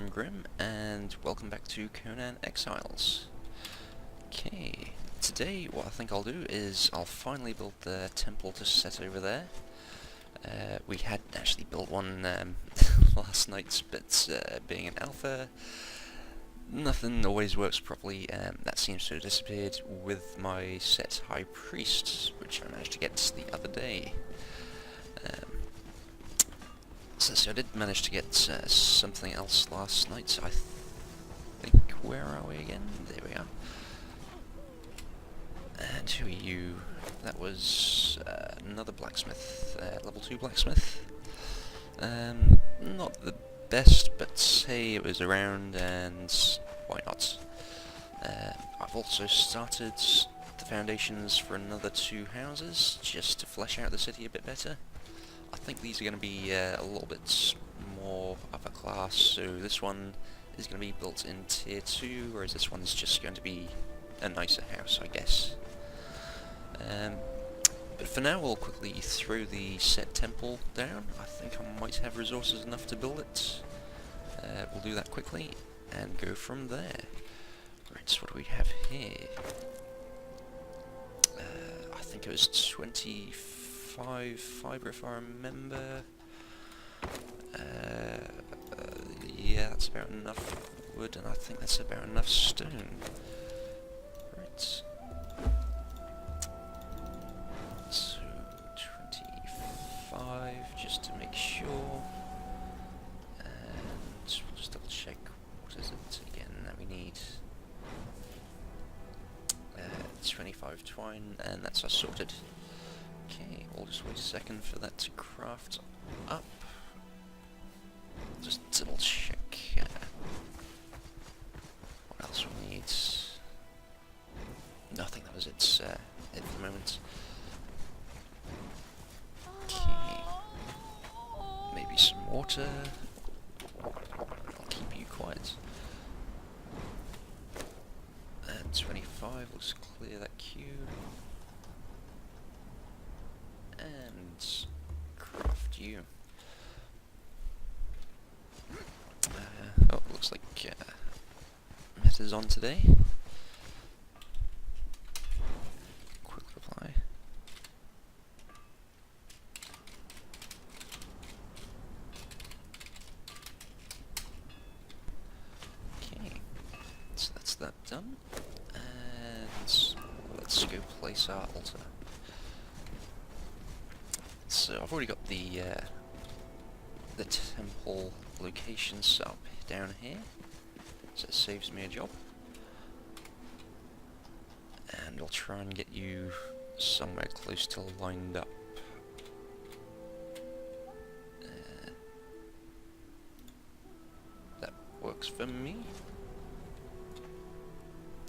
I'm Grim, and welcome back to Conan Exiles. Okay, today what I think I'll do is I'll finally build the temple to set over there. We had actually built one last night, but being an alpha, nothing always works properly, and that seems to have disappeared with my set High Priest, which I managed to get the other day. So I did manage to get something else last night. I think, where are we again? There we are. And who are you? That was another blacksmith, level 2 blacksmith. Not the best, but hey, it was around, and why not? I've also started the foundations for another 2 houses, just to flesh out the city a bit better. I think these are going to be a little bit more upper class, so this one is going to be built in tier 2, whereas this one's just going to be a nicer house, I guess. But for now we'll quickly throw the set temple down. I think I might have resources enough to build it. We'll do that quickly and go from there. Right, so what do we have here? I think it was 25 fibre if I remember. Yeah, that's about enough wood, and I think that's about enough stone. Right. So 25, just to make sure. And we'll just double check. What is it again that we need? 25 twine, and that's us sorted. Okay, we'll just wait a second for that to craft up. Just double check what else we need. No, I think that was it for the moment. Okay, maybe some water. I'll keep you quiet. And 25, let's clear that queue. And craft you. Oh, looks like meta's on today. Quick reply. Okay, so that's that done. And let's go place our altar. So I've already got the temple location set up down here, so it saves me a job. And I'll try and get you somewhere close to lined up. That works for me.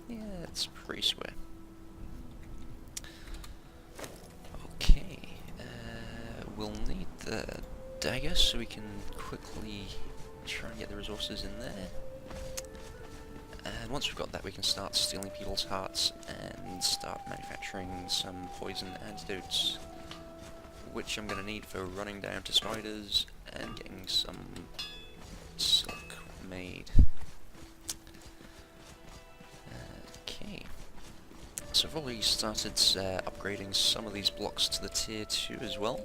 Yeah, it's pretty square. Okay. We'll need the dagger so we can quickly try and get the resources in there. And once we've got that, we can start stealing people's hearts and start manufacturing some poison antidotes, which I'm going to need for running down to spiders and getting some silk made. Okay. So I've already started upgrading some of these blocks to the tier 2 as well.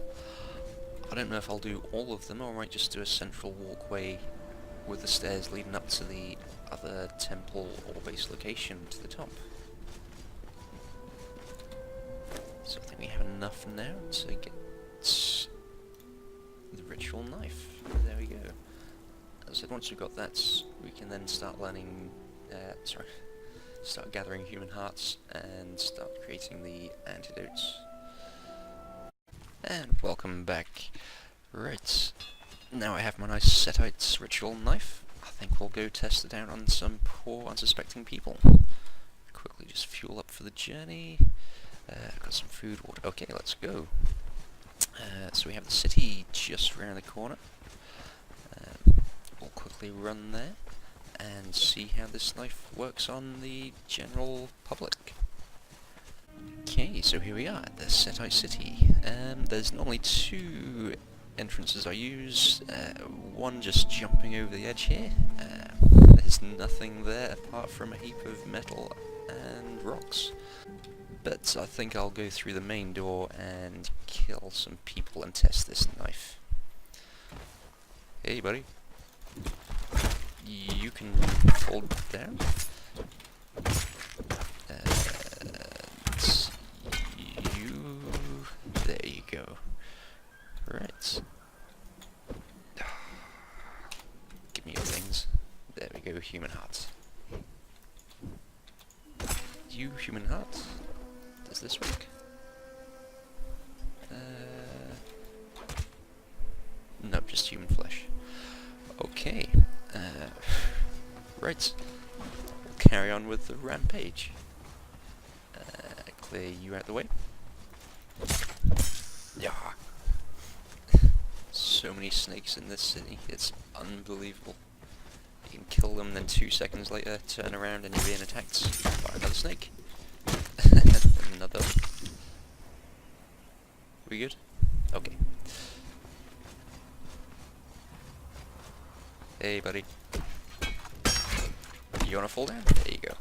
I don't know if I'll do all of them, or I might just do a central walkway with the stairs leading up to the other temple or base location to the top. So I think we have enough now to get the ritual knife. There we go. As I said, once we've got that, we can then start learning, start gathering human hearts and start creating the antidotes. And welcome back. Right, now I have my nice Setite ritual knife. I think we'll go test it out on some poor unsuspecting people. Quickly just fuel up for the journey. I've got some food, water. Okay, let's go. So we have the city just around the corner. We'll quickly run there and see how this knife works on the general public. Okay, so here we are at the Setite City. There's normally 2 entrances I use. One just jumping over the edge here. There's nothing there apart from a heap of metal and rocks. But I think I'll go through the main door and kill some people and test this knife. Hey buddy. You can hold down. There you go. Right. Give me your things. There we go, human heart. You, human heart? Does this work? No, just human flesh. Okay. Right. We'll carry on with the rampage. Clear you out the way. Yeah. So many snakes in this city, it's unbelievable. You can kill them, then 2 seconds later turn around and you're being attacked by another snake. And another. We good? Okay. Hey buddy. You wanna fall down? There you go.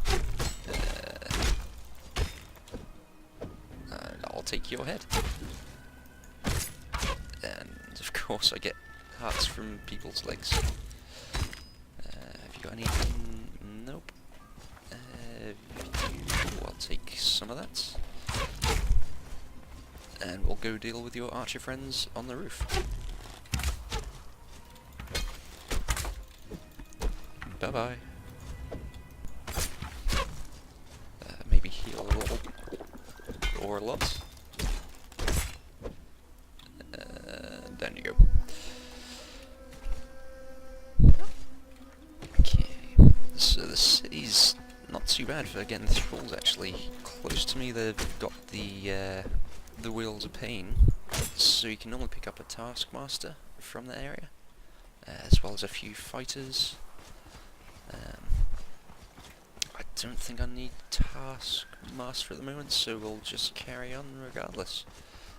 And I'll take your head. And of course I get hearts from people's legs. Have you got anything? Nope. I'll take some of that. And we'll go deal with your archer friends on the roof. Bye bye. Maybe heal a little. Or a lot. Down you go. Okay. So the city's not too bad for getting thralls actually. Close to me they've got the Wheels of Pain. So you can normally pick up a Taskmaster from the area. As well as a few fighters. I don't think I need Taskmaster at the moment, so we'll just carry on regardless.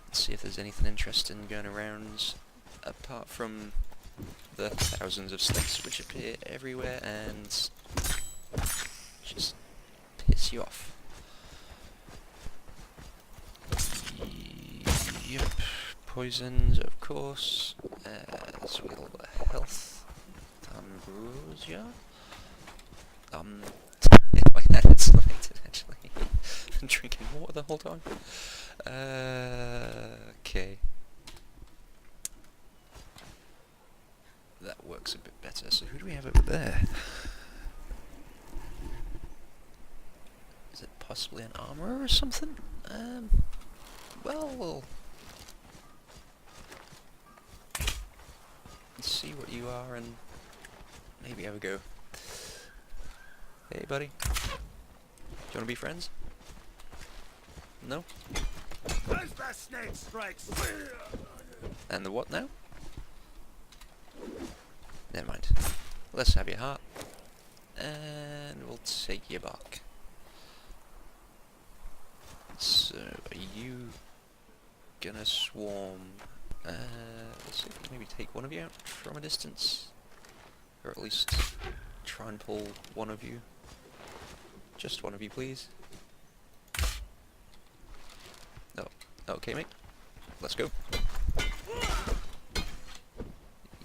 Let's see if there's anything interesting going around, apart from the thousands of snakes which appear everywhere and just piss you off. Yep, poisons, of course, as well health, ambrosia. My head is selected actually. I've been drinking water the whole time. Okay. That works a bit better. So who do we have over there? Is it possibly an armorer or something? Well, we'll see what you are and maybe have a go. Hey buddy. Do you want to be friends? No? Snake strikes. And the what now? Never mind. Let's have your heart. And we'll take your bark. So, are you gonna swarm? Let's see if we can maybe take one of you out from a distance. Or at least try and pull one of you. Just one of you, please. Oh, okay, mate. Let's go.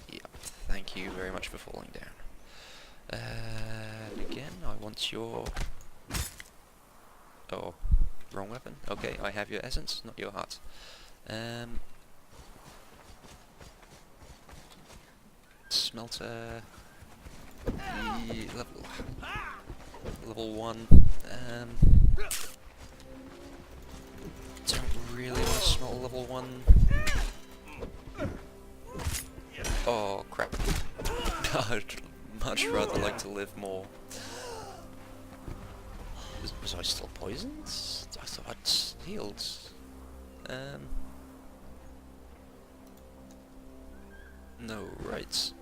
Yep, thank you very much for falling down. Again, I want your... Oh, wrong weapon. Okay, I have your essence, not your heart. Smelter... Level 1. Don't really want to smell level 1. Oh crap. I'd much rather like to live more. Was I still poisoned? I thought I'd healed. No, right.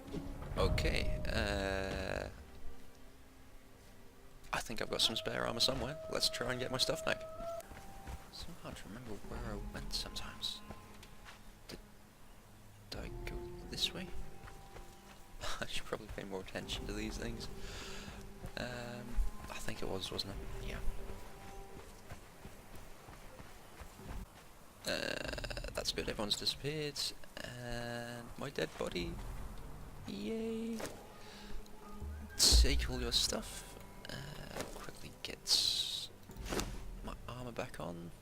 Okay, I think I've got some spare armor somewhere. Let's try and get my stuff back. So hard to remember where I went sometimes. Did I this way? I should probably pay more attention to these things. I think it was, wasn't it? Yeah. That's good, everyone's disappeared. And my dead body. Yay! Take all your stuff. Quickly get my armor back on.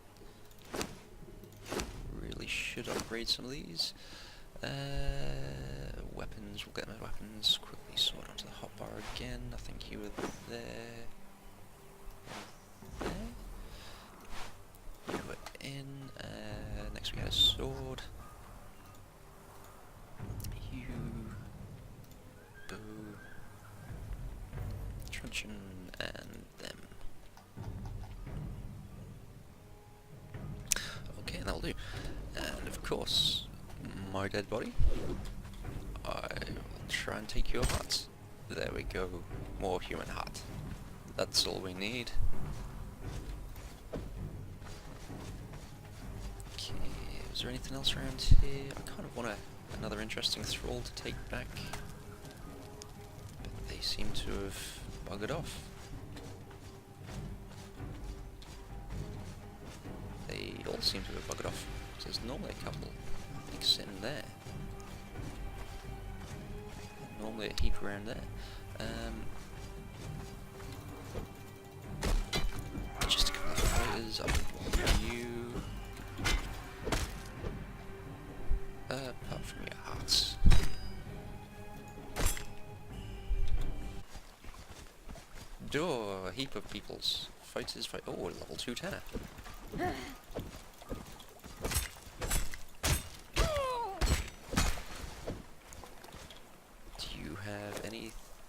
Really should upgrade some of these. Weapons, we'll get my weapons. Quickly sort onto the hotbar again. I think you were there. There? You were in. Next we got a sword. You. Bow. Truncheon and them. Okay, that'll do. And of course, my dead body. I will try and take your heart. There we go. More human heart. That's all we need. Okay, is there anything else around here? I kind of want another interesting thrall to take back. But they seem to have buggered off. They all seem to have buggered off. So there's normally a couple, I think, sitting there. Normally a heap around there. Just a couple of fighters up you. Apart from your hearts. Door, a heap of peoples. Fighters fight. Oh, level 2 Tanner.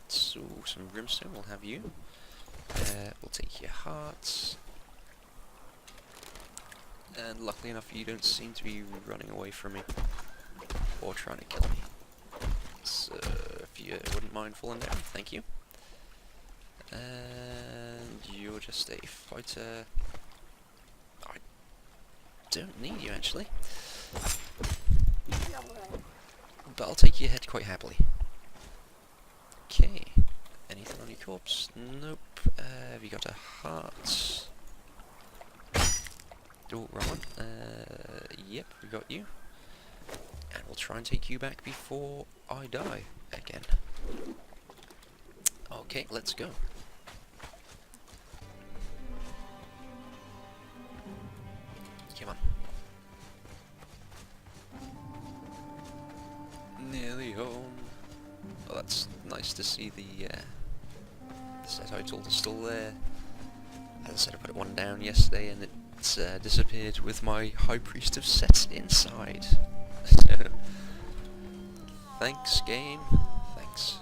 So, some brimstone, we'll have you. We'll take your hearts. And luckily enough, you don't seem to be running away from me. Or trying to kill me. So, if you wouldn't mind falling down, thank you. And you're just a fighter. I don't need you, actually. But I'll take your head quite happily. Okay. Anything on your corpse? Nope. Have you got a heart? Oh, wrong one. Yep, we got you. And we'll try and take you back before I die again. Okay, let's go. Come on. Nearly home. Oh, that's nice to see the set title is still there. As I said, I put one down yesterday and it's disappeared with my High Priest of Set inside. So, thanks, game. Thanks.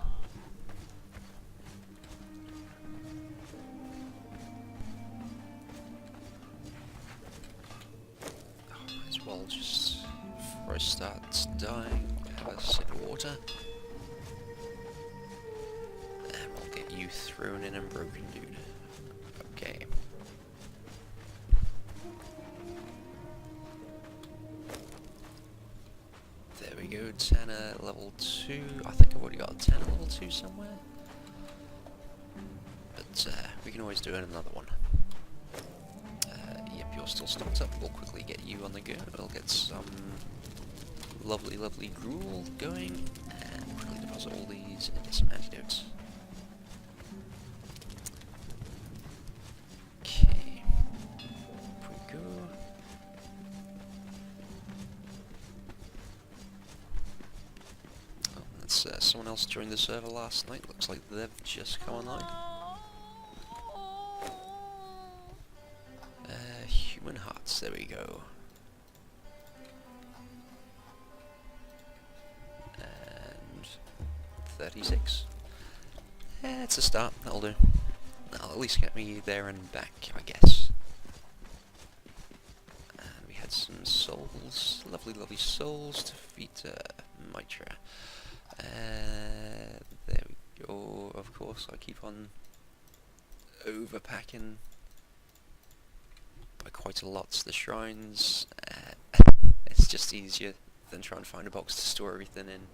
Oh, might as well just, before I start dying, have a sip of water. You thrown in and broken, dude. Okay. There we go, Tanner level 2. I think I've already got a Tanner level 2 somewhere. But we can always do another one. Yep, you're still stocked up. We'll quickly get you on the go. We'll get some lovely, lovely gruel going. And quickly deposit all these into some antidotes. Someone else joined the server last night. Looks like they've just come online. Human hearts, there we go. And 36. It's a start, that'll do. That'll at least get me there and back, I guess. And we had some souls, lovely, lovely souls to defeat Mitra. There we go. Of course, I keep on overpacking by quite a lot. The shrines. It's just easier then try and find a box to store everything in.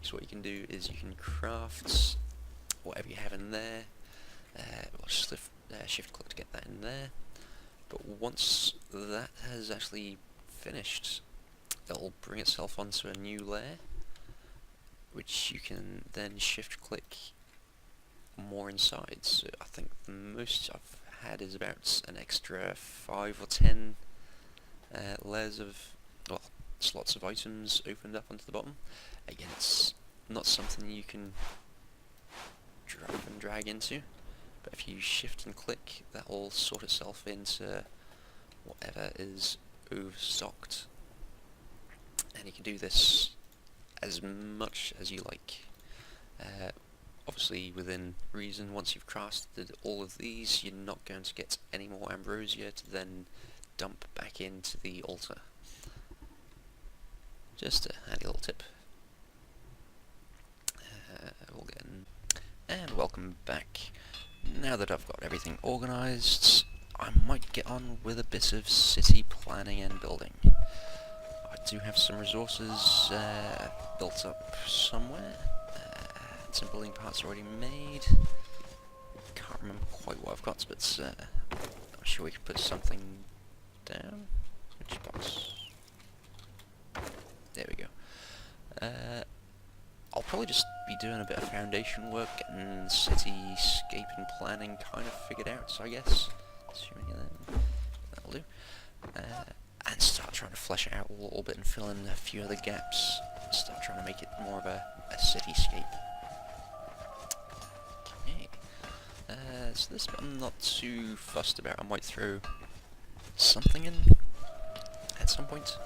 So what you can do is you can craft whatever you have in there. Well, just shift click to get that in there. But once that has actually finished, it'll bring itself onto a new layer, which you can then shift click more inside. So I think the most I've had is about an extra 5 or 10 layers of, well, slots of items opened up onto the bottom. Again, it's not something you can drop and drag into, but if you shift and click, that will sort itself into whatever is overstocked, and you can do this as much as you like. Obviously within reason. Once you've crafted all of these, you're not going to get any more ambrosia to then dump back into the altar. Just a handy little tip. We'll get in. And welcome back. Now that I've got everything organised, I might get on with a bit of city planning and building. I do have some resources built up somewhere. Some building parts already made. Can't remember quite what I've got, but I'm sure we can put something down. Which box? There we go. I'll probably just be doing a bit of foundation work and cityscape and planning kind of figured out, so I guess. Assuming that'll do. And start trying to flesh it out a little bit and fill in a few other gaps. Start trying to make it more of a cityscape. Okay. So this bit I'm not too fussed about. I might throw something in at some point.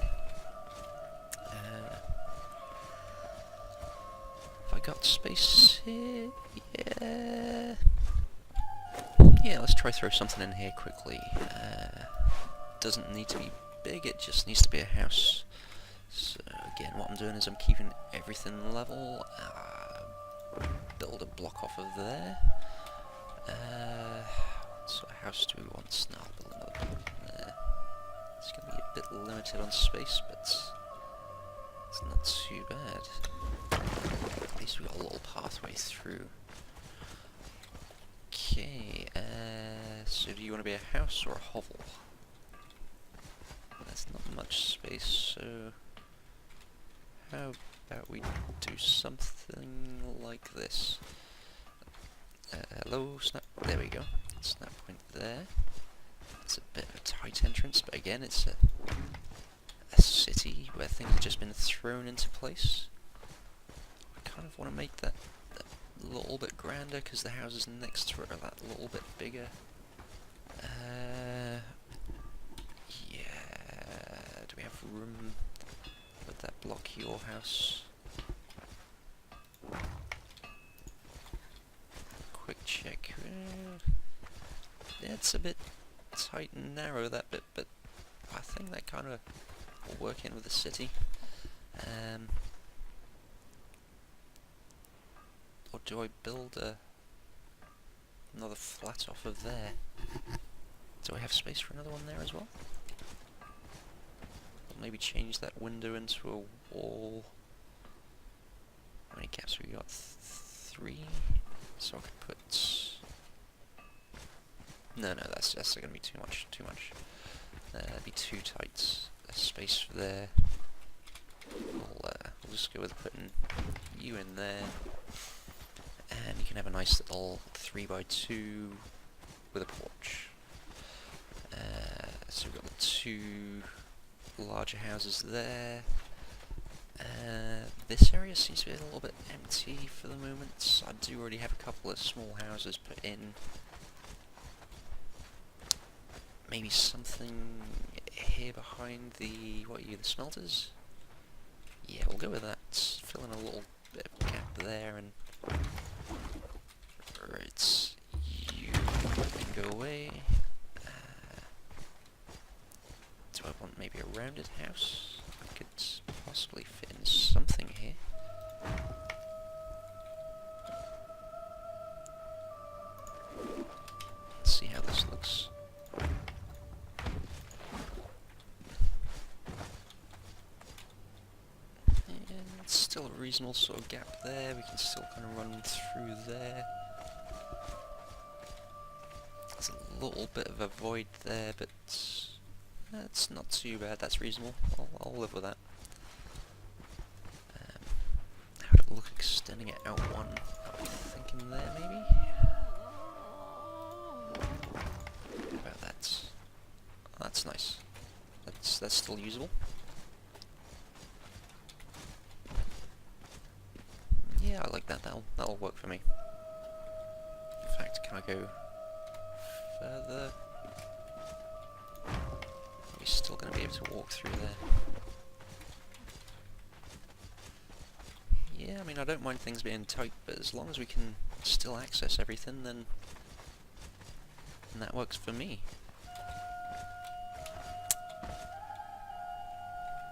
Have I got space here? Yeah. Yeah, let's try throw something in here quickly. Doesn't need to be big, it just needs to be a house. So again, what I'm doing is I'm keeping everything level. Build a block off of there. So a house do we want? No, I'll build another block there. It's going to be a bit limited on space, but it's not too bad. At least we've got a little pathway through. Okay, so do you want to be a house or a hovel? There's not much space, so how about we do something like this? Hello, snap, there we go. Snap point there. It's a bit of a tight entrance, but again, it's a city where things have just been thrown into place. I kind of want to make that a little bit grander, because the houses next to it are that little bit bigger. Yeah, do we have room? Would that block your house? Quick check. Yeah, it's a bit tight and narrow, that bit, but I think that kind of will work in with the city. Or do I build another flat off of there? Do I have space for another one there as well? Or maybe change that window into a wall. How many gaps have we got? 3? So I could put... No, that's going to be too much. That'd be too tight. There's space for there. We'll just go with putting you in there. And you can have a nice little 3x2 with a porch. So we've got the 2 larger houses there. This area seems to be a little bit empty for the moment. I do already have a couple of small houses put in. Maybe something here behind the, what are you, the smelters? Yeah, we'll go with that. Fill in a little bit of a gap there, and right, you can go away. Do I want maybe a rounded house? I could possibly fit in something here. Let's see how this looks. still a reasonable sort of gap there. We can still kind of run through there. There's a little bit of a void there, but that's not too bad. That's reasonable. I'll live with that. How would it look extending it out one? I'm thinking there, maybe? How about that? Oh, that's nice. That's still usable. Yeah, I like that. That'll work for me. In fact, can I go further? We're still going to be able to walk through there. Yeah, I mean, I don't mind things being tight, but as long as we can still access everything, then that works for me.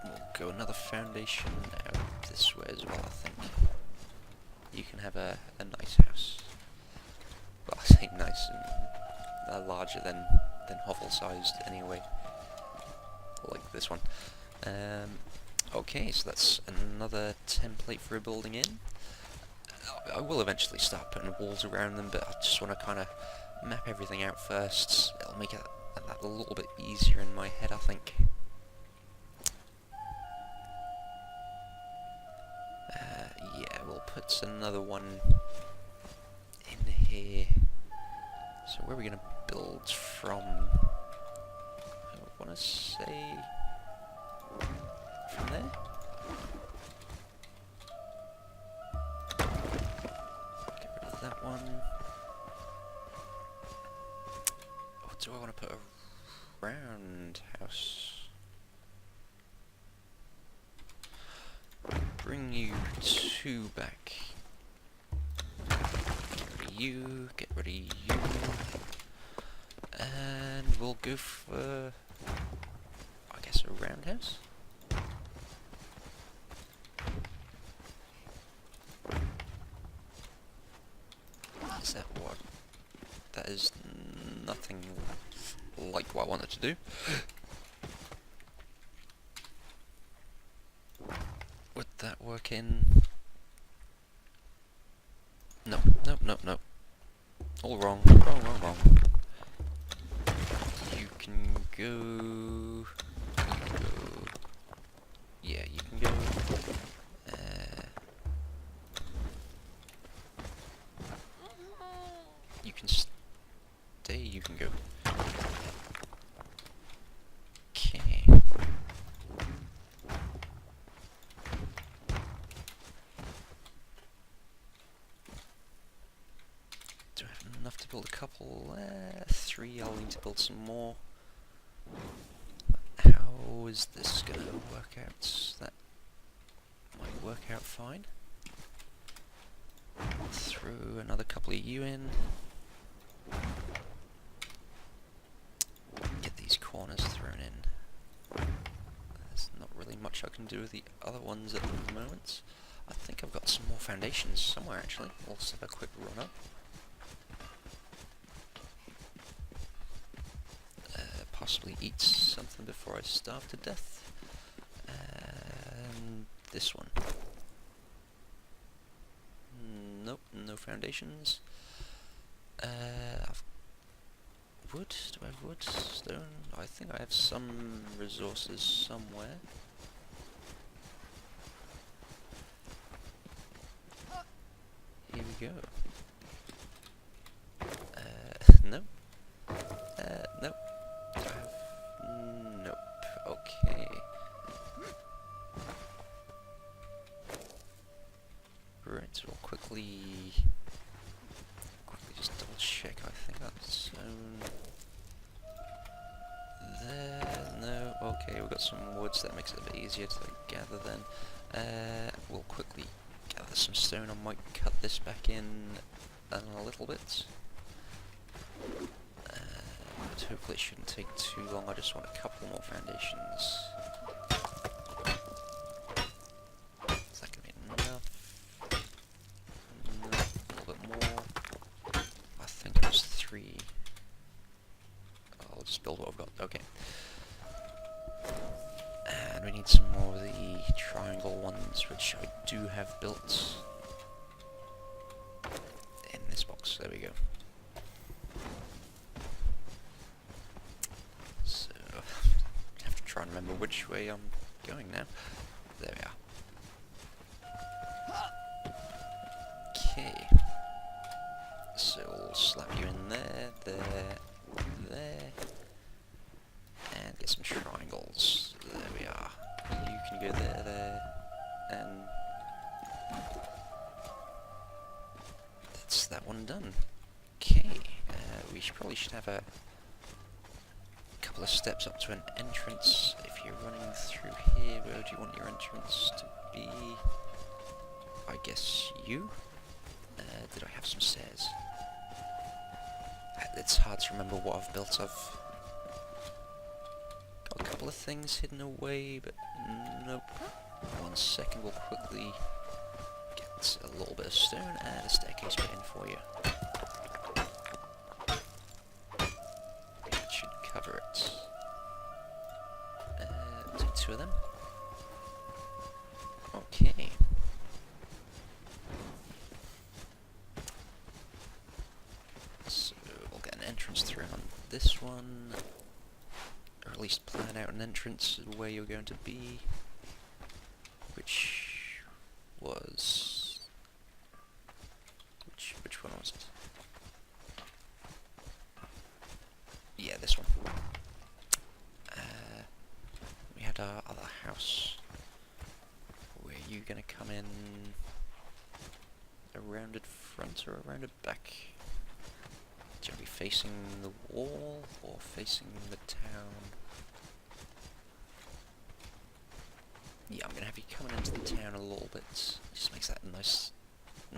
We'll go another foundation out this way as well, I think. You can have a nice house. Well, I say nice, and larger than hovel-sized anyway, like this one. Okay, so that's another template for a building in. I will eventually start putting walls around them, but I just want to kind of map everything out first. It'll make it a little bit easier in my head, I think. Yeah, we'll put another one in here. So where are we going to build from? I want to say from there? Get rid of that one. Oh, do I want to put a round house? Bring you two back. Get rid of you, get rid of you. And we'll go for, I guess, a roundhouse? Is that what? That is nothing like what I wanted to do. Would that work in? No, no, no, no. All wrong, wrong, wrong, wrong. You can go... Yeah, you can go... You can stay, you can go. Okay. Do I have enough to build a couple? 3, I'll need to build some more. How is this gonna work out? That might work out fine. Throw another couple of you in. Get these corners thrown in. There's not really much I can do with the other ones at the moment. I think I've got some more foundations somewhere actually. We'll just have a quick run up. Possibly eat something before I starve to death. And this one. Nope, no foundations. I've wood? Do I have wood? Stone? I think I have some resources somewhere. Here we go. Nope. Nope. Do I have... Nope. Okay. Right, so we'll quickly just double check. I think that's there. No. Okay, we've got some woods. That makes it a bit easier to gather then. We'll quickly gather some stone. I might cut this back in a little bit. But hopefully it shouldn't take too long. I just want a couple more foundations. Is that going to be enough? No, a little bit more. I think it was 3. I'll just build what I've got. Okay. And we need some more of the triangle ones, which I do have built in this box. There we go. So, I have to try and remember which way I'm going now. There we are. Okay. So we'll slap you in there, there, and get some triangles. There we are. You can go there, and that's that one done. Okay, we probably should have a couple of steps up to an entrance. If you're running through here, where do you want your entrance to be? I guess you? Did I have some stairs? It's hard to remember what I've built. I've got a couple of things hidden away, but nope. 1 second, we'll quickly get a little bit of stone and a staircase put in for you. That should cover it. Take 2 of them. Okay. So we'll get an entrance through on this one, or at least plan out an entrance where you're going to be, which was... which one was it? Yeah, this one. We had our other house. Were you gonna come in a rounded front or a rounded back? Do you want to be facing the wall or facing the town? Yeah, I'm gonna have you coming into the town a little bit. Just makes that a nice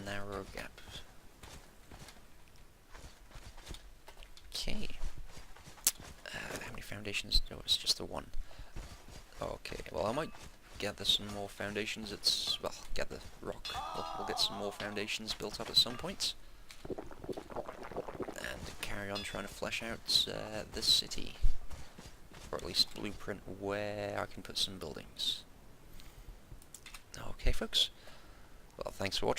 narrow gap. Okay. How many foundations? No, it's just the one. Okay, well I might gather some more foundations. Well, gather rock. We'll get some more foundations built up at some point. And carry on trying to flesh out this city. Or at least blueprint where I can put some buildings. Okay folks, well thanks for watching.